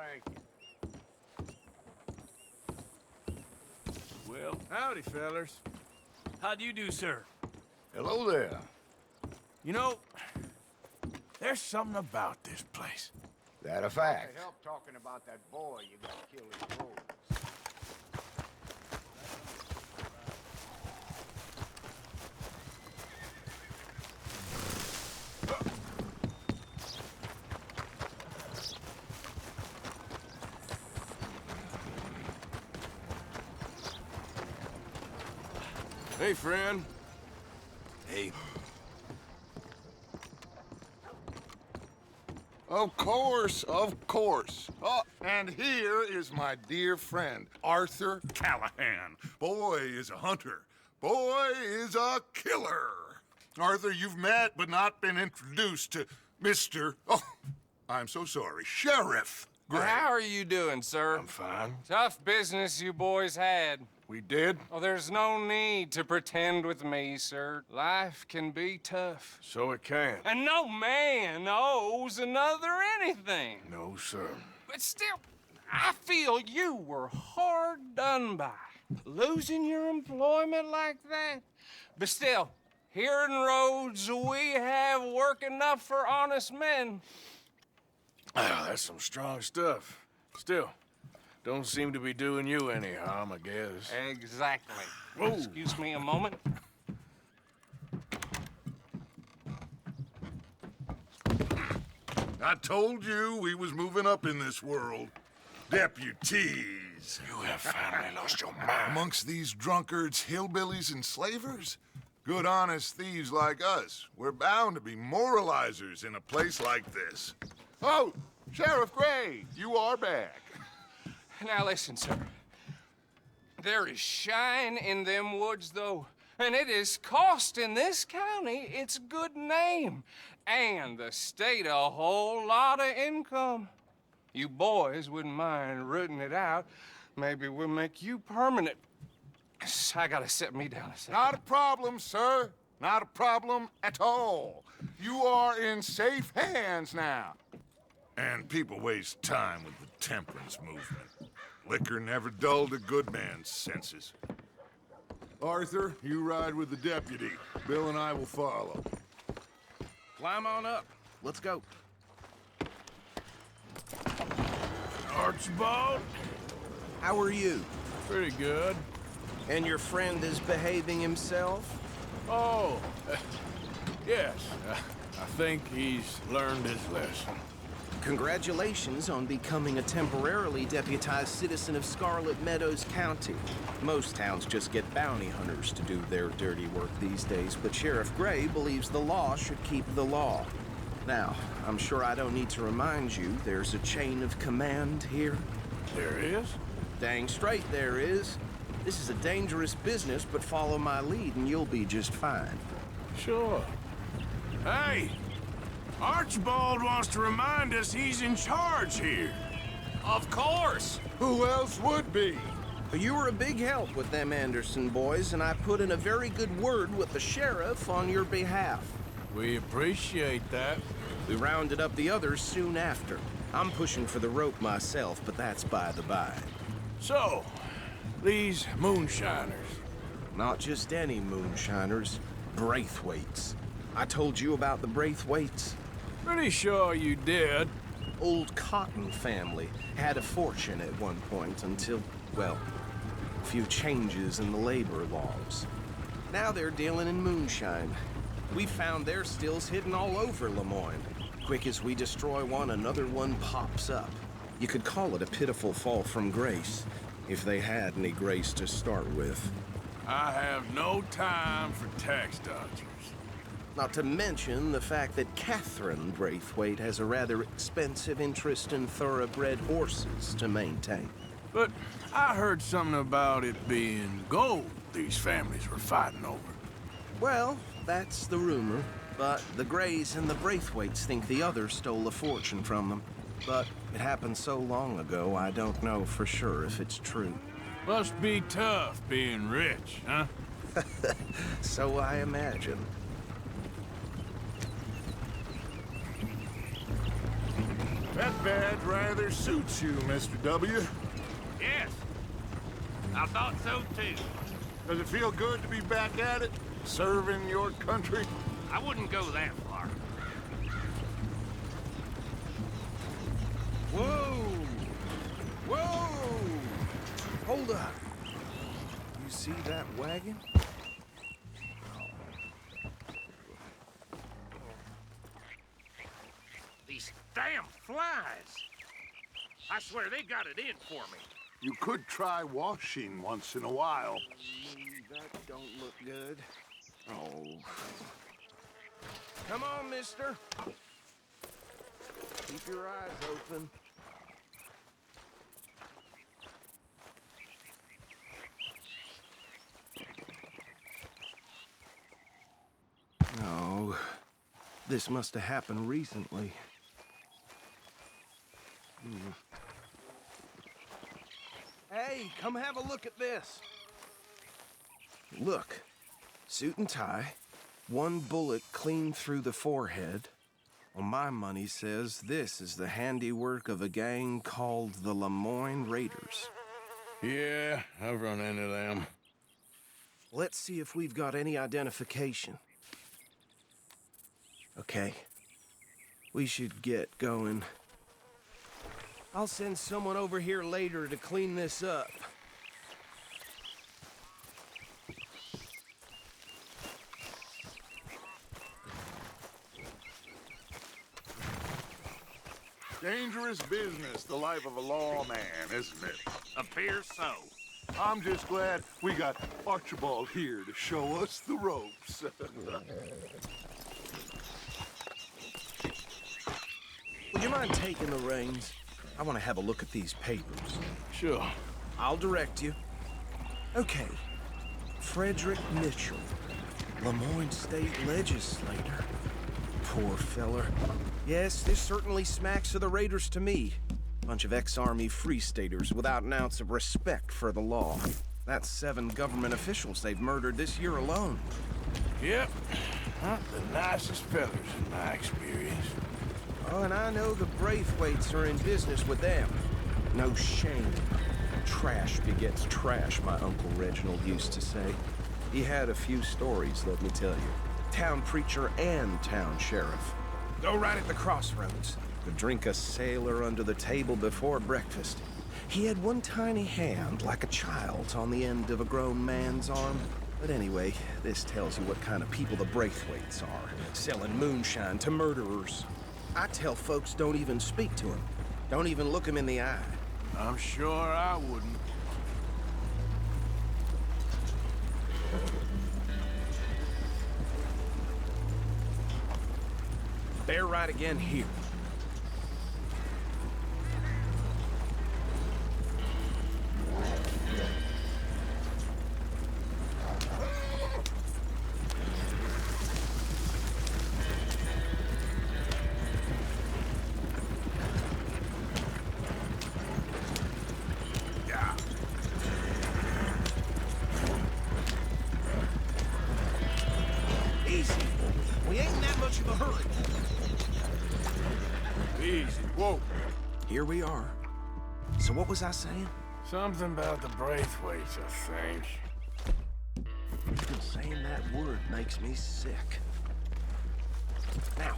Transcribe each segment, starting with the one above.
Thank you. Well, Howdy, fellers. how do you do, sir? Hello there. You know, there's something about this place. That a fact. Help talking about that boy you got killed in the road. Hey, friend. Hey. Of course, of course. Oh, and here is my dear friend, Arthur Callahan. Boy is a hunter. Boy is a killer. Arthur, you've met but not been introduced to Mr. Oh, I'm so sorry, Sheriff Gray. How are you doing, sir? I'm fine. Tough business you boys had. We did? Oh, there's no need to pretend with me, sir. Life can be tough. So it can. And no man owes another anything. No, sir. But still, I feel you were hard done by. Losing your employment like that. But still, here in Rhodes, we have work enough for honest men. Ah, that's some strong stuff. Still, don't seem to be doing you any harm, I guess. Exactly. Whoa. Excuse me a moment. I told you we was moving up in this world. Deputies. You have finally lost your mind. Amongst these drunkards, hillbillies, and slavers? Good honest thieves like us. We're bound to be moralizers in a place like this. Oh, Sheriff Gray, you are back. Now listen, sir. There is shine in them woods, though, and it is costing this county its good name, and the state a whole lot of income. You boys wouldn't mind rooting it out. Maybe we'll make you permanent. I gotta set me down a second. Not a problem, sir. Not a problem at all. You are in safe hands now. And people waste time with the temperance movement. Liquor never dulled a good man's senses. Arthur, you ride with the deputy. Bill and I will follow. Climb on up. Let's go. Archibald? How are you? Pretty good. And your friend is behaving himself? Oh, yes. I think he's learned his lesson. Congratulations on becoming a temporarily deputized citizen of Scarlet Meadows County. Most towns just get bounty hunters to do their dirty work these days, but Sheriff Gray believes the law should keep the law. Now, I'm sure I don't need to remind you there's a chain of command here. There is? Dang straight there is. This is a dangerous business, but follow my lead and you'll be just fine. Sure. Hey! Archibald wants to remind us he's in charge here. Of course! Who else would be? You were a big help with them Anderson boys, and I put in a very good word with the sheriff on your behalf. We appreciate that. We rounded up the others soon after. I'm pushing for the rope myself, but that's by the by. So, these moonshiners. Not just any moonshiners, Braithwaites. I told you about the Braithwaites. Pretty sure you did. Old Cotton family had a fortune at one point until, well, a few changes in the labor laws. Now they're dealing in moonshine. We found their stills hidden all over Lemoyne. Quick as we destroy one, another one pops up. You could call it a pitiful fall from grace, if they had any grace to start with. I have no time for tax dodgers. Not to mention the fact that Catherine Braithwaite has a rather expensive interest in thoroughbred horses to maintain. But I heard something about it being gold these families were fighting over. Well, that's the rumor. But the Grays and the Braithwaites think the others stole a fortune from them. But it happened so long ago, I don't know for sure if it's true. Must be tough being rich, huh? So I imagine. That badge rather suits you, Mr. W. Yes. I thought so too. Does it feel good to be back at it, serving your country? I wouldn't go that far. Whoa! Whoa! Hold up. You see that wagon? These damn flies. I swear they got it in for me. You could try washing once in a while. That don't look good. Oh. Come on, mister. Keep your eyes open. No. This must have happened recently. Hey, come have a look at this. Look. Suit and tie. One bullet clean through the forehead. Well, my money says this is the handiwork of a gang called the Lemoyne Raiders. Yeah, I've run into them. Let's see if we've got any identification. Okay. We should get going. I'll send someone over here later to clean this up. Dangerous business, the life of a lawman, isn't it? Appears so. I'm just glad we got Archibald here to show us the ropes. Would you mind taking the reins? I want to have a look at these papers. Sure. I'll direct you. Okay. Frederick Mitchell, Lemoyne State Legislator. Poor feller. Yes, this certainly smacks of the Raiders to me. Bunch of ex-Army Free Staters without an ounce of respect for the law. That's 7 government officials they've murdered this year alone. Yep. Not the nicest fellas in my experience. Oh, and I know the Braithwaites are in business with them. No shame. Trash begets trash, my Uncle Reginald used to say. He had a few stories, let me tell you. Town preacher and town sheriff. Go right at the crossroads. Could drink a sailor under the table before breakfast. He had one tiny hand, like a child's, on the end of a grown man's arm. But anyway, this tells you what kind of people the Braithwaites are. Selling moonshine to murderers. I tell folks don't even speak to him. Don't even look him in the eye. I'm sure I wouldn't. Bear right again here. Easy. We ain't in that much of a hurry. Easy. Whoa. Here we are. So what was I saying? Something about the Braithwaites, I think. Even saying that word makes me sick. Now,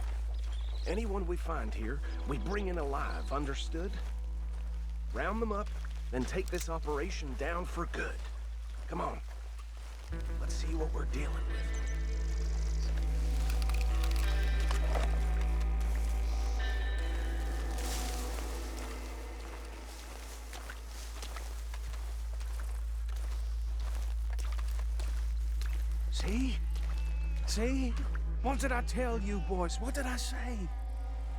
anyone we find here, we bring in alive, understood? Round them up, then take this operation down for good. Come on. Let's see what we're dealing with. See? See? What did I tell you, boys? What did I say?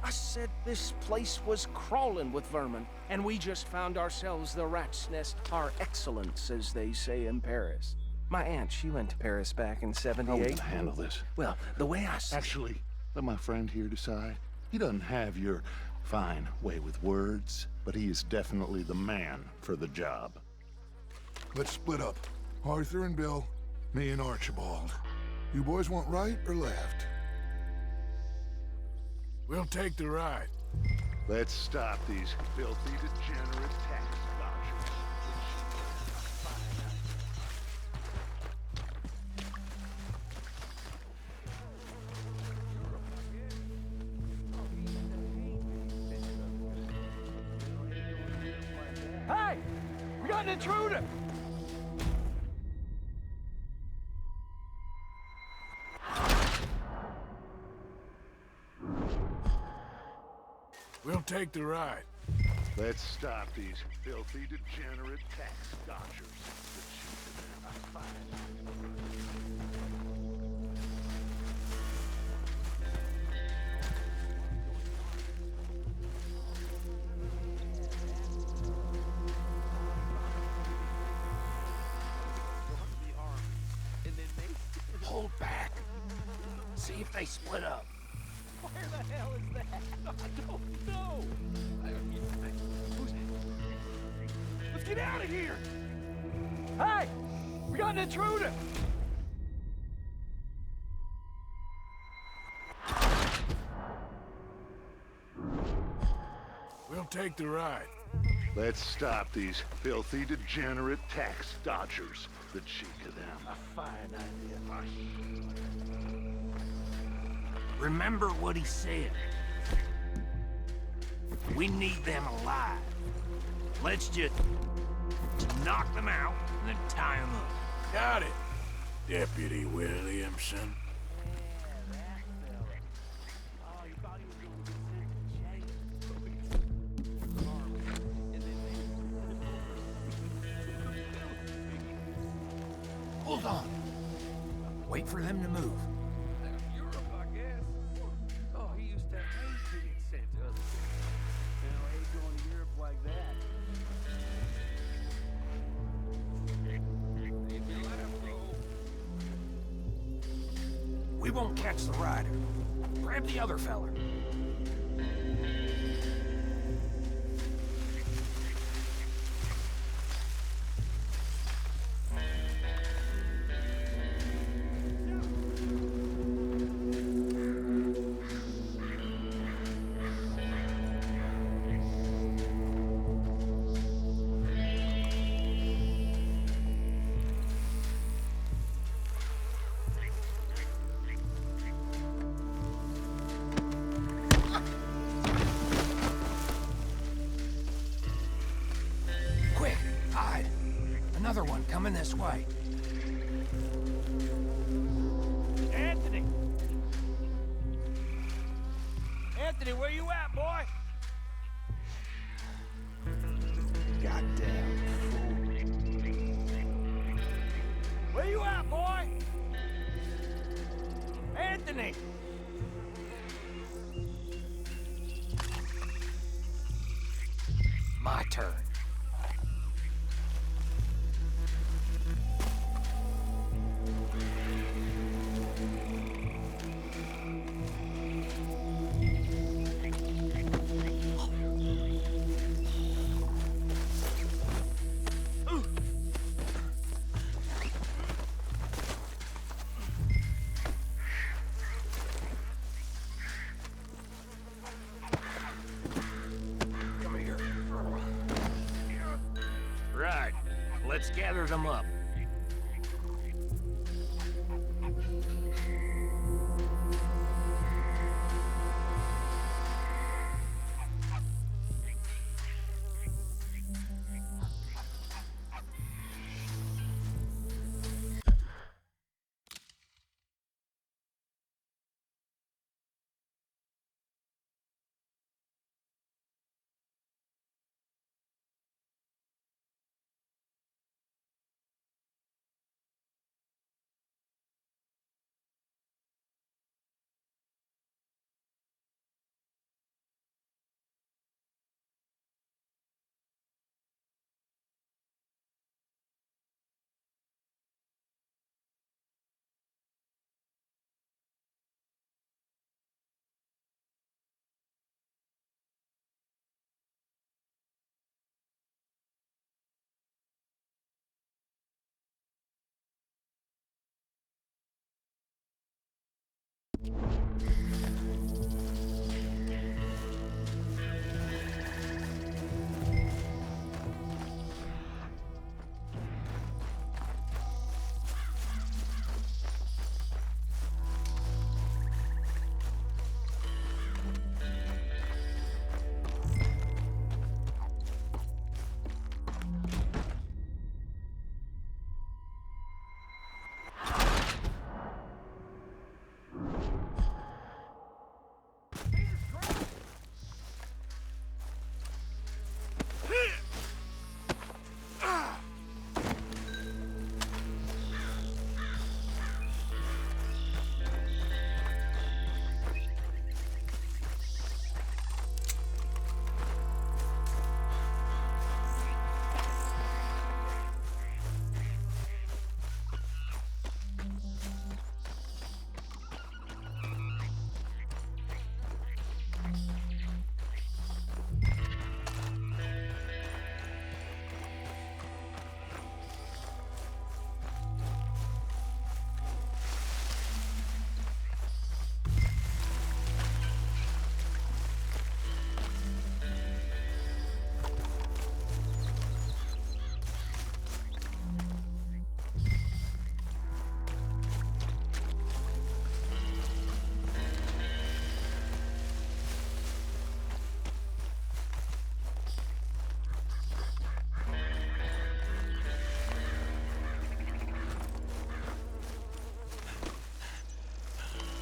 I said this place was crawling with vermin, and we just found ourselves the rat's nest par excellence, as they say in Paris. My aunt, she went to Paris back in '78. How are we gonna handle this? Well, the way I see Actually, let my friend here decide. He doesn't have your fine way with words, but he is definitely the man for the job. Let's split up. Arthur and Bill, me and Archibald. You boys want right or left? We'll take the right. Let's stop these filthy, degenerate tax dodgers. Hey! We got an intruder! We'll take the ride. Let's stop these filthy, degenerate tax dodgers. Hold back. See if they split up. Where the hell is that? I don't know. Let's get out of here! Hey! We got an intruder! We'll take the ride. Let's stop these filthy, degenerate tax dodgers. The cheek of them. A fine idea. Remember what he said. We need them alive. Let's just knock them out and then tie them up. Got it, Deputy Williamson. Hold on. Wait for them to move. Europe, I guess. Oh, he used to hate being sent to other cities. Now, I ain't going to Europe like that. We won't catch the rider. Grab the other fella. Quick, hide. Another one coming this way. Anthony! Anthony, where you at, boy? Goddamn Where you at, boy? Anthony! My turn. Come here. Right. Let's gather them up.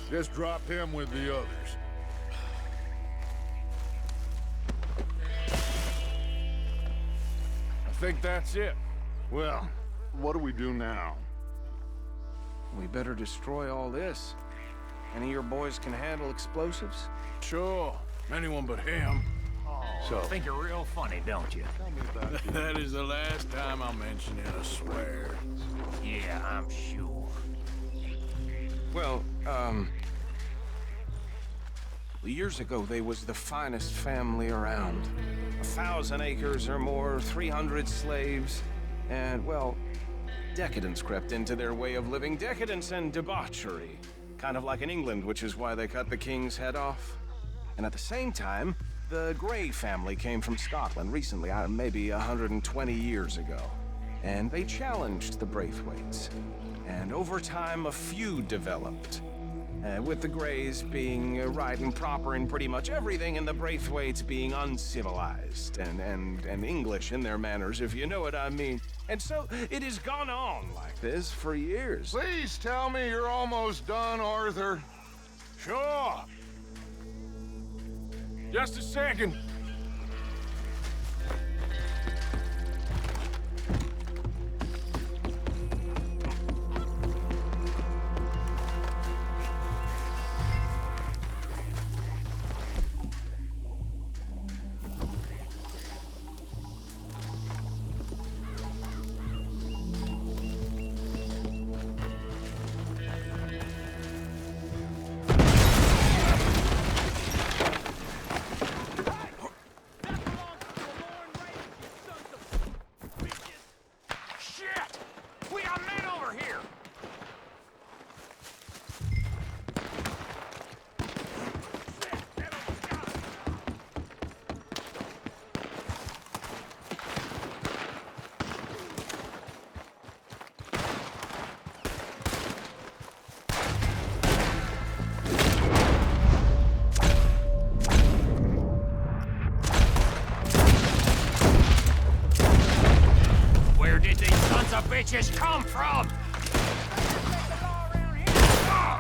Just drop him with the others. I think that's it. Well, what do we do now? We better destroy all this. Any of your boys can handle explosives? Sure. Anyone but him. So, Think you're real funny, don't you? tell me about the That is the last time I mention it, I swear. Yeah, I'm sure. Well, years ago, they was the finest family around. 1,000 acres or more, 300 slaves, and, well, decadence crept into their way of living. Decadence and debauchery. Kind of like in England, which is why they cut the king's head off. And at the same time, the Grey family came from Scotland recently, maybe 120 years ago. And they challenged the Braithwaites. And over time, a feud developed. With the Greys being right and proper in pretty much everything, and the Braithwaites being uncivilized and English in their manners, if you know what I mean. And so it has gone on like this for years. Please tell me you're almost done, Arthur. Sure. Just a second. Shit! We got men over here! Where did these sons of bitches come from?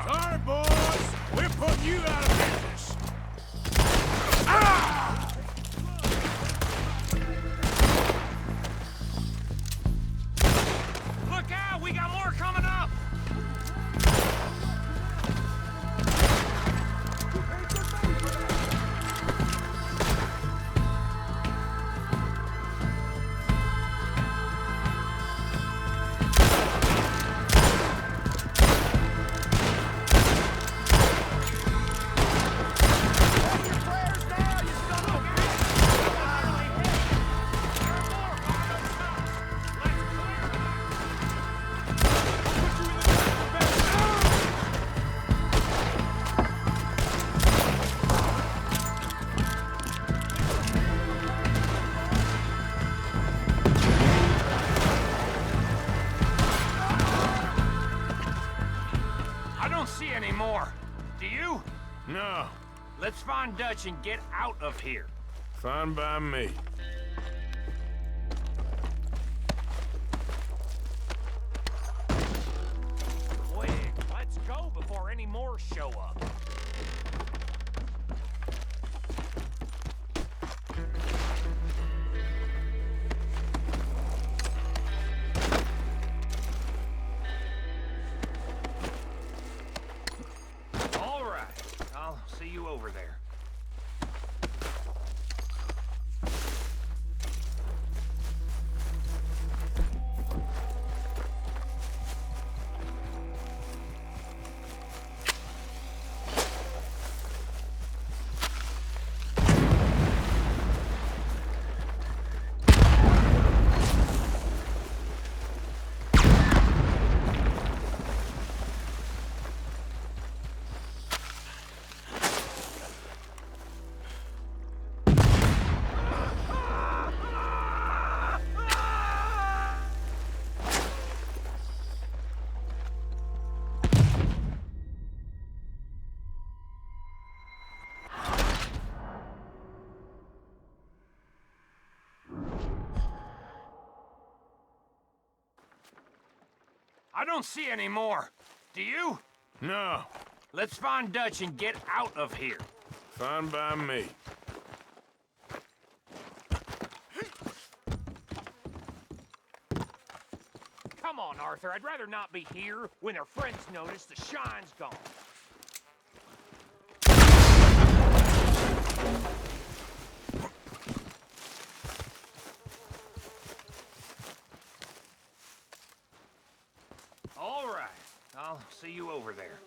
Sorry, boys. We're putting you out of business. Look out! We got more coming up! I don't see any more. Do you? No. Let's find Dutch and get out of here. Fine by me. Quick, let's go before any more show up. All right, I'll see you over there. I don't see any more. Do you? No. Let's find Dutch and get out of here. Fine by me. Come on, Arthur. I'd rather not be here when their friends notice the shine's gone. All right. I'll see you over there.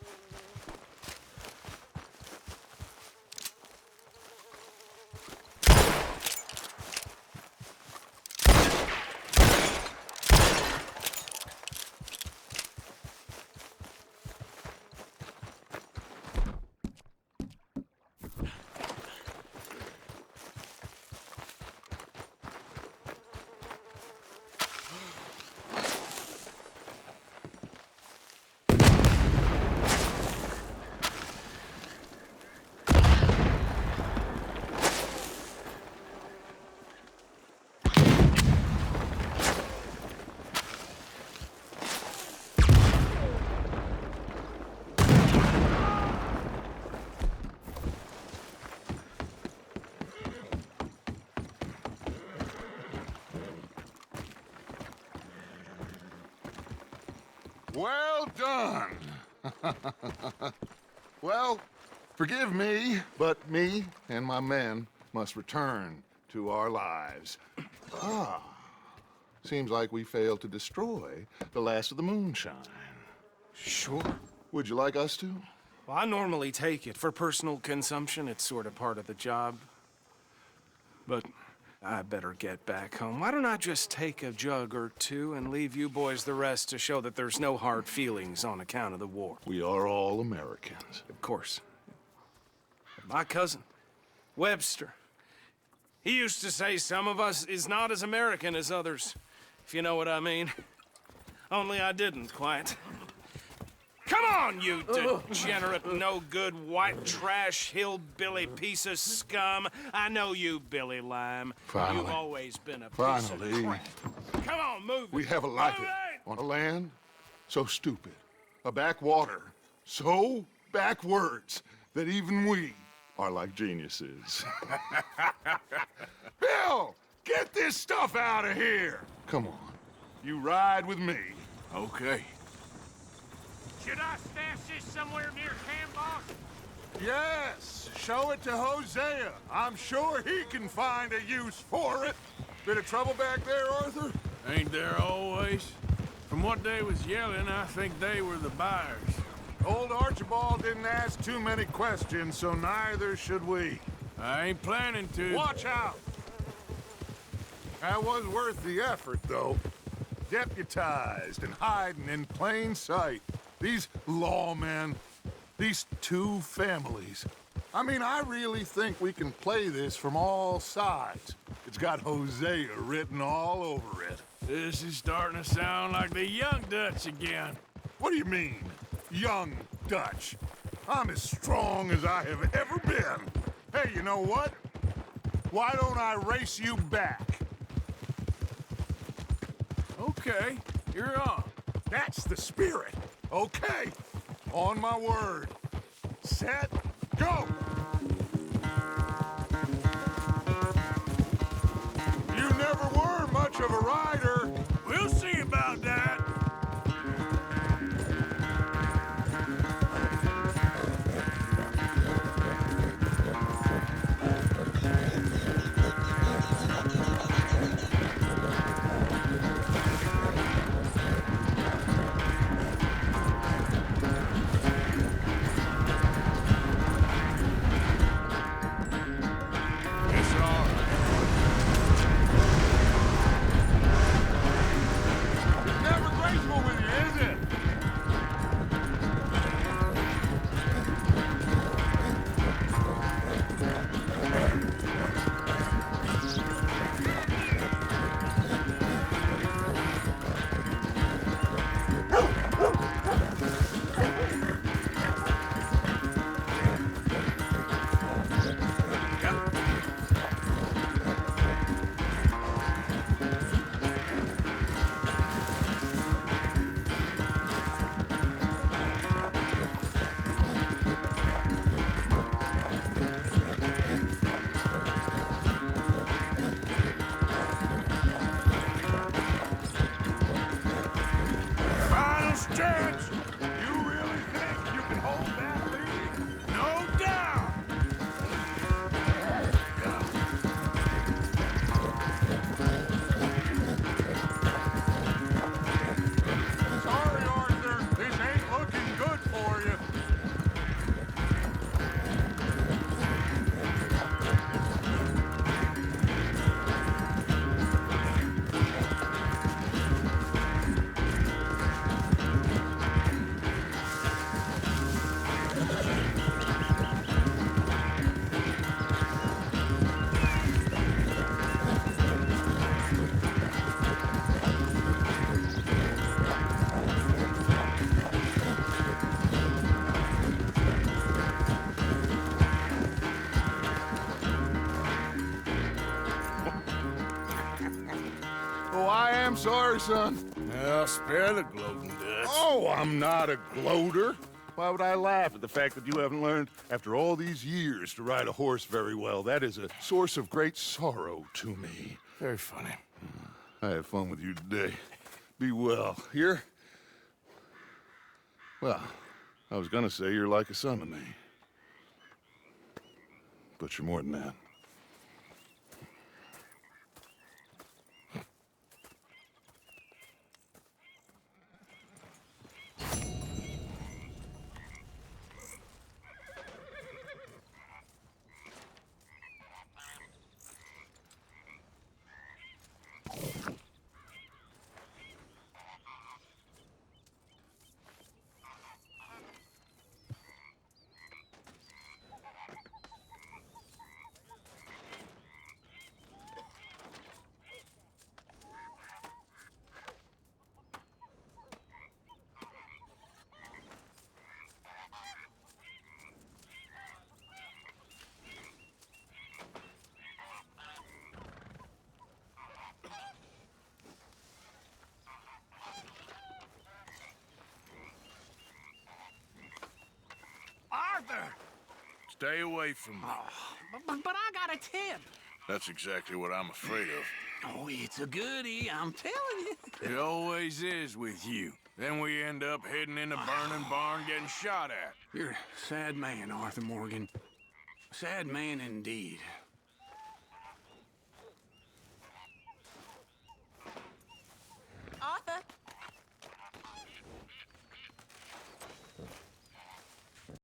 Well done. Well, forgive me, but me and my men must return to our lives. Seems like we failed to destroy the last of the moonshine. Sure. Would you like us to? Well, I normally take it. For personal consumption, it's sort of part of the job. But I better get back home. Why don't I just take a jug or two and leave you boys the rest to show that there's no hard feelings on account of the war? We are all Americans. Of course. My cousin, Webster, he used to say some of us is not as American as others, if you know what I mean. Only I didn't quite. Come on, you degenerate, no-good, white trash, hillbilly piece of scum. I know you, Billy Lime. Finally. You've always been a piece Finally. of crap. Come on, move it. We have a life Move it! on a land so stupid, a backwater so backwards that even we are like geniuses. Bill, get this stuff out of here. Come on, you ride with me. Okay. Should I stash this somewhere near camp, boss? Yes, show it to Hosea. I'm sure he can find a use for it. Bit of trouble back there, Arthur? Ain't there always? From what they was yelling, I think they were the buyers. Old Archibald didn't ask too many questions, so neither should we. I ain't planning to. Watch out! That was worth the effort, though. Deputized and hiding in plain sight. These lawmen, these two families. I mean, I really think we can play this from all sides. It's got Hosea written all over it. This is starting to sound like the young Dutch again. What do you mean, young Dutch? I'm as strong as I have ever been. Hey, you know what? Why don't I race you back? Okay, you're on. That's the spirit. Okay, on my word. Set, go! You never were much of a rider. We'll see about that. am sorry, son. Well, spare the gloating, Dutch. Oh, I'm not a gloater. Why would I laugh at the fact that you haven't learned, after all these years, to ride a horse very well? That is a source of great sorrow to me. Very funny. I had fun with you today. Be well. Here? Well, I was gonna say you're like a son to me. But you're more than that. Arthur! Stay away from me. But I got a tip. That's exactly what I'm afraid of. Oh, it's a goodie, I'm telling you. It always is with you. Then we end up heading in a burning barn getting shot at. You're a sad man, Arthur Morgan. Sad man indeed.